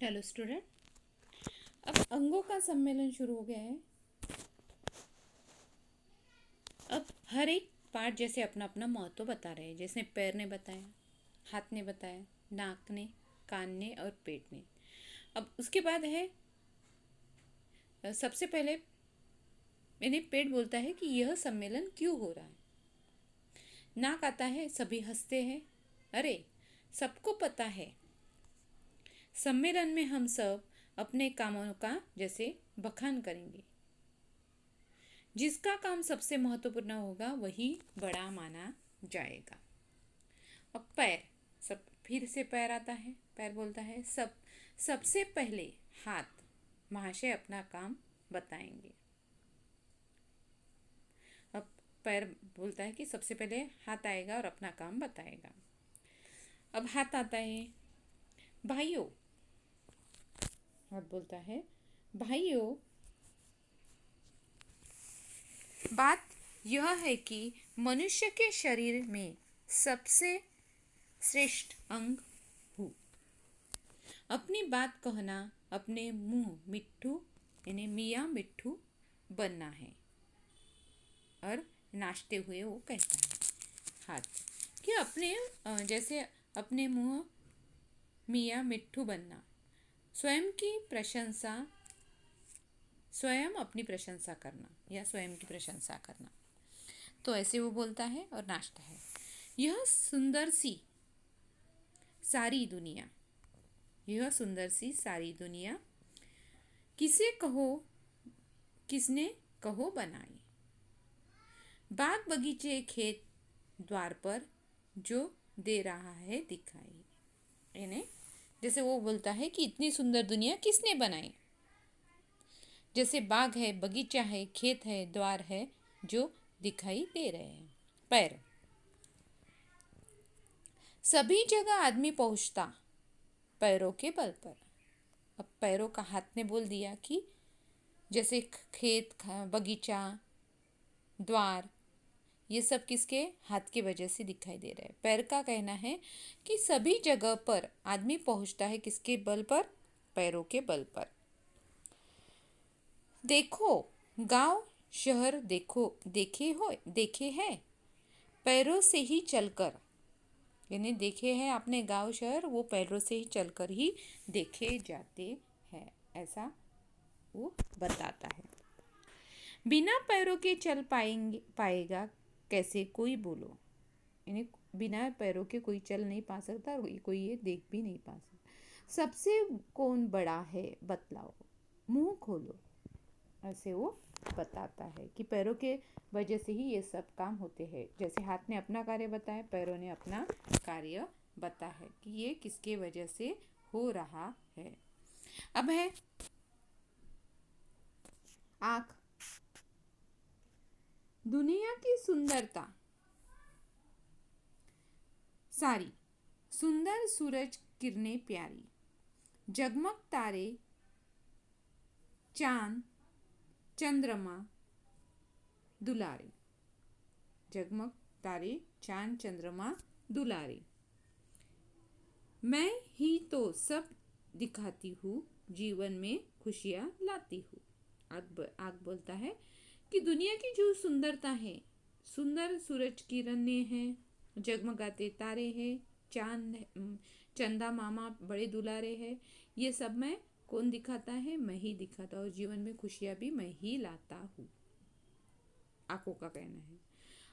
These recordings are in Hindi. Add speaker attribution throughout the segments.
Speaker 1: Hello student. अब अंगों का सम्मेलन शुरू हो गया है। अब हर एक पार्ट जैसे अपना अपना महत्व बता रहे हैं। जैसे पैर ने बताया, हाथ ने बताया, नाक ने, कान ने और पेट ने। अब उसके बाद है सबसे पहले मैंने पेट बोलता है कि यह सम्मेलन क्यों हो रहा है। नाक आता है, सभी हंसते हैं। अरे, सबको पता है सम्मेलन में हम सब अपने कामों का जैसे बखान करेंगे। जिसका काम सबसे महत्वपूर्ण होगा वही बड़ा माना जाएगा। अब पैर, सब फिर से पैर आता है। पैर बोलता है सबसे पहले हाथ महाशय अपना काम बताएंगे। अब पैर बोलता है कि सबसे पहले हाथ आएगा और अपना काम बताएगा। अब हाथ आता है, भाइयों। हाथ बोलता है, भाइयों, बात यह है कि मनुष्य के शरीर में सबसे श्रेष्ठ अंग हूँ। अपनी बात कहना, अपने मुंह मिट्ठू यानी मियाँ मिट्ठू बनना है। और नाचते हुए वो कहता है हाथ कि जैसे अपने मुंह मियाँ मिट्ठू बनना, स्वयं अपनी प्रशंसा करना या स्वयं की प्रशंसा करना। तो ऐसे वो बोलता है और नाचता है। यह सुंदर सी सारी दुनिया किसने कहो बनाई। बाग बगीचे खेत द्वार पर जो दे रहा है दिखाई। यानी जैसे वो बोलता है कि इतनी सुंदर दुनिया किसने बनाई। जैसे बाग है, बगीचा है, खेत है, द्वार है जो दिखाई दे रहे हैं। पैर, सभी जगह आदमी पहुंचता पैरों के बल पर। अब पैरों का हाथ ने बोल दिया कि जैसे खेत, बगीचा, द्वार, ये सब किसके हाथ की वजह से दिखाई दे रहा है। पैर का कहना है कि सभी जगह पर आदमी पहुंचता है किसके बल पर, पैरों के बल पर। देखो गांव शहर, देखे हैं पैरों से ही चलकर। यानी देखे हैं आपने गांव शहर, वो पैरों से ही चलकर ही देखे जाते हैं, ऐसा वो बताता है। बिना पैरों के चल पाएगा कैसे कोई, बोलो। यानी बिना पैरों के कोई चल नहीं पा सकता और कोई ये देख भी नहीं पा सकता। सबसे कौन बड़ा है बतलाओ, मुंह खोलो। ऐसे वो बताता है कि पैरों के वजह से ही ये सब काम होते हैं। जैसे हाथ ने अपना कार्य बताया, पैरों ने अपना कार्य बताया है कि ये किसके वजह से हो रहा है। अब है आँख। दुनिया की सुंदरता सारी, सुंदर सूरज किरणें प्यारी, जगमग तारे, चांद चंद्रमा दुलारे। जगमग तारे, चांद चंद्रमा दुलारे। मैं ही तो सब दिखाती हूँ, जीवन में खुशियाँ लाती हूँ। आग बोलता है कि दुनिया की जो सुंदरता है, सुंदर सूरज किरणें हैं, जगमगाते तारे हैं, चंदा मामा बड़े दुलारे हैं, ये सब मैं कौन दिखाता है, मैं ही दिखाता हूँ। जीवन में खुशियाँ भी मैं ही लाता हूँ, आंखों का कहना है।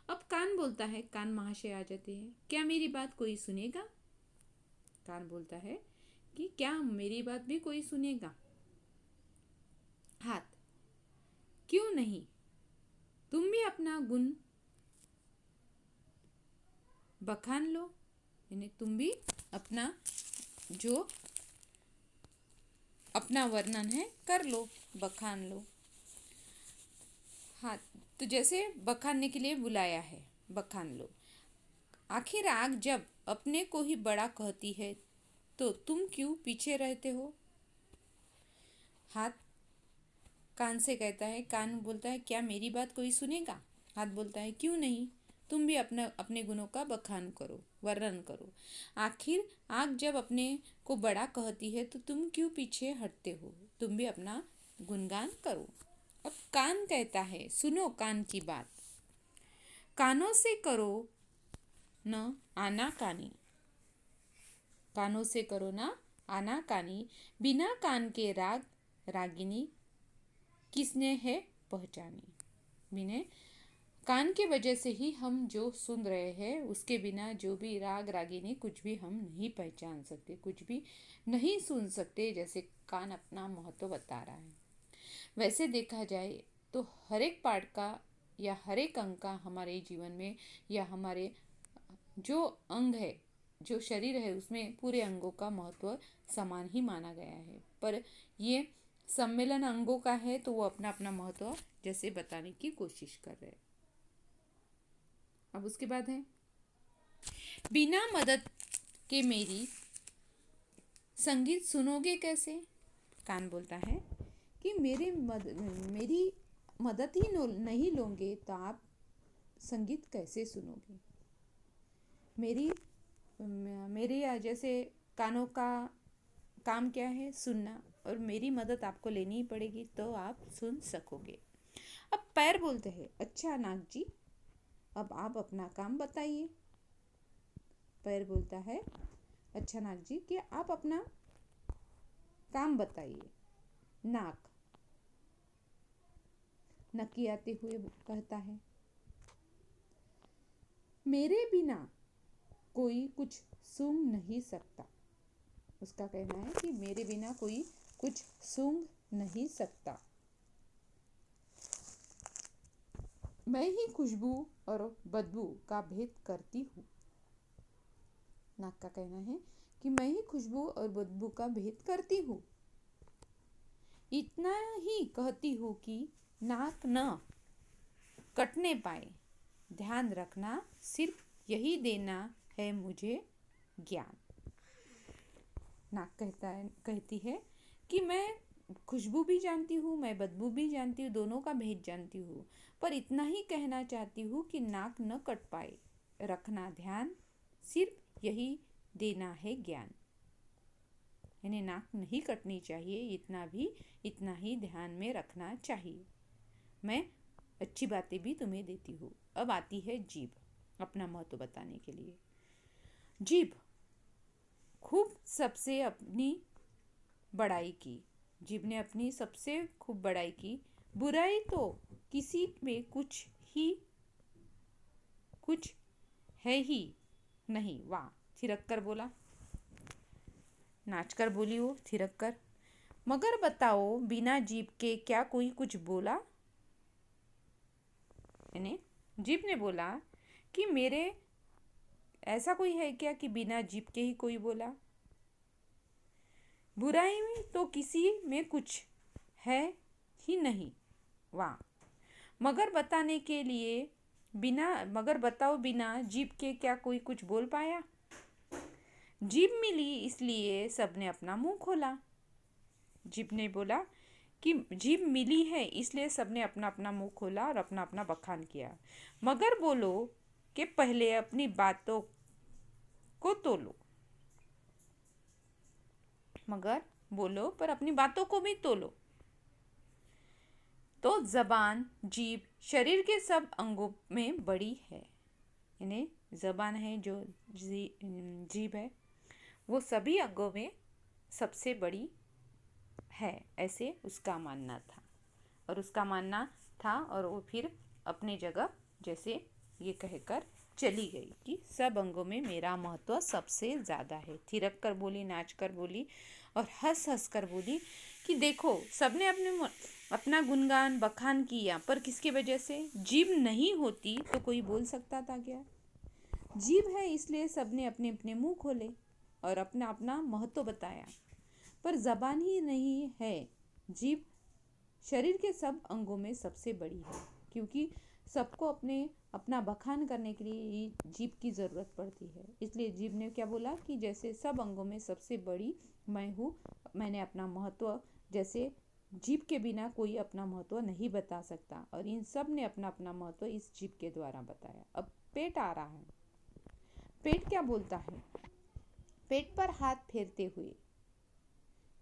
Speaker 1: अब कान बोलता है, कान महाशय आ जाते हैं, क्या मेरी बात कोई सुनेगा। कान बोलता है कि क्या मेरी बात भी कोई सुनेगा। हाथ, क्यों नहीं, तुम भी अपना गुण बखान लो। यानी तुम भी अपना जो अपना वर्णन है कर लो, बखान लो। हाँ, तो जैसे बखानने के लिए बुलाया है, बखान लो। आखिर आग जब अपने को ही बड़ा कहती है तो तुम क्यों पीछे रहते हो। हाथ कान से कहता है, कान बोलता है क्या मेरी बात कोई सुनेगा। हाथ बोलता है क्यों नहीं, तुम भी अपने गुणों का बखान करो। वर्णन करो। आखिर आँख जब अपने को बड़ा कहती है तो तुम क्यों पीछे हटते हो? तुम भी अपना गुणगान करो। अब कान कहता है, सुनो कान की बात, कानों से करो न आनाकानी, कानों से करो ना आनाकानी, बिना कान के राग रागिनी किसने है पहचानी। बिना कान के वजह से ही हम जो सुन रहे हैं, उसके बिना जो भी राग रागिनी कुछ भी हम नहीं पहचान सकते, कुछ भी नहीं सुन सकते, जैसे कान अपना महत्व बता रहा है। वैसे देखा जाए तो हर एक पार्ट का या हर एक अंग का हमारे जीवन में या हमारे जो अंग है, जो शरीर है, उसमें पूरे अंगों का महत्व समान ही माना गया है। पर ये सम्मेलन अंगों का है तो वो अपना अपना महत्व जैसे बताने की कोशिश कर रहे हैं। अब उसके बाद है, बिना मदद के मेरी संगीत सुनोगे कैसे। कान बोलता है कि मेरी मदद ही नहीं लोगे तो आप संगीत कैसे सुनोगे। मेरी जैसे कानों का काम क्या है? सुनना, और मेरी मदद आपको लेनी ही पड़ेगी तो आप सुन सकोगे। अब पैर बोलते हैं, अच्छा नाग जी, अब आप अपना काम बताइए। पैर बोलता है, अच्छा नाग जी कि आप अपना काम बताइए। नाक नकियाते हुए कहता है, मेरे बिना कोई कुछ सूंघ नहीं सकता। उसका कहना है कि मेरे बिना कोई कुछ सूंघ नहीं सकता। मैं ही खुशबू और बदबू का भेद करती हूँ। नाक का कहना है कि मैं ही खुशबू और बदबू का भेद करती हूँ। इतना ही कहती हूँ कि नाक न कटने पाए। ध्यान रखना, सिर्फ यही देना है मुझे ज्ञान। नाक कहती है कि मैं खुशबू भी जानती हूँ, मैं बदबू भी जानती हूँ, दोनों का भेद जानती हूँ, पर इतना ही कहना चाहती हूँ कि नाक न कट पाए। रखना ध्यान, सिर्फ यही देना है ज्ञान। यानी नाक नहीं कटनी चाहिए, इतना ही ध्यान में रखना चाहिए। मैं अच्छी बातें भी तुम्हें देती हूँ। अब आती है जीभ, अपना महत्व बताने के लिए। जीभ खूब सबसे अपनी बड़ाई की। जीभ ने अपनी सबसे खूब बड़ाई की। बुराई तो किसी में कुछ है ही नहीं। वाह, थिरक कर बोला, नाच कर बोली वो थिरक कर। मगर बताओ, बिना जीभ के क्या कोई कुछ बोला? यानी जीभ ने बोला कि मेरे ऐसा कोई है क्या कि बिना जीभ के ही कोई बोला? बुराई में तो किसी में कुछ है ही नहीं। वाह, मगर बताओ, बिना जीभ के क्या कोई कुछ बोल पाया? जीभ मिली इसलिए सबने अपना मुंह खोला। जीभ ने बोला कि जीभ मिली है इसलिए सबने अपना अपना मुंह खोला और अपना अपना बखान किया। मगर बोलो कि पहले अपनी बातों को तोलो। मगर बोलो पर अपनी बातों को भी तोलो। तो जबान, जीभ शरीर के सब अंगों में बड़ी है। यानी जबान है जो जीभ है, वो सभी अंगों में सबसे बड़ी है, ऐसे उसका मानना था। और वो फिर अपनी जगह जैसे ये कहकर चली गई कि सब अंगों में मेरा महत्व सबसे ज़्यादा है। थिरक कर बोली, नाच कर बोली और हंस हंस कर बोली कि देखो, सबने अपना गुणगान बखान किया, पर किसकी वजह से? जीभ नहीं होती तो कोई बोल सकता था क्या? जीभ है इसलिए सबने अपने अपने मुंह खोले और अपना अपना महत्व बताया। पर जबान ही नहीं है, जीभ शरीर के सब अंगों में सबसे बड़ी है, क्योंकि सबको अपना बखान करने के लिए जीभ की ज़रूरत पड़ती है। इसलिए जीभ ने क्या बोला कि जैसे सब अंगों में सबसे बड़ी मैं हूँ, मैंने अपना महत्व, जैसे जीभ के बिना कोई अपना महत्व नहीं बता सकता, और इन सब ने अपना अपना महत्व इस जीभ के द्वारा बताया। अब पेट आ रहा है। पेट क्या बोलता है? पेट पर हाथ फेरते हुए,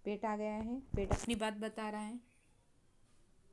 Speaker 1: पेट आ गया है, पेट अपनी बात बता रहा है।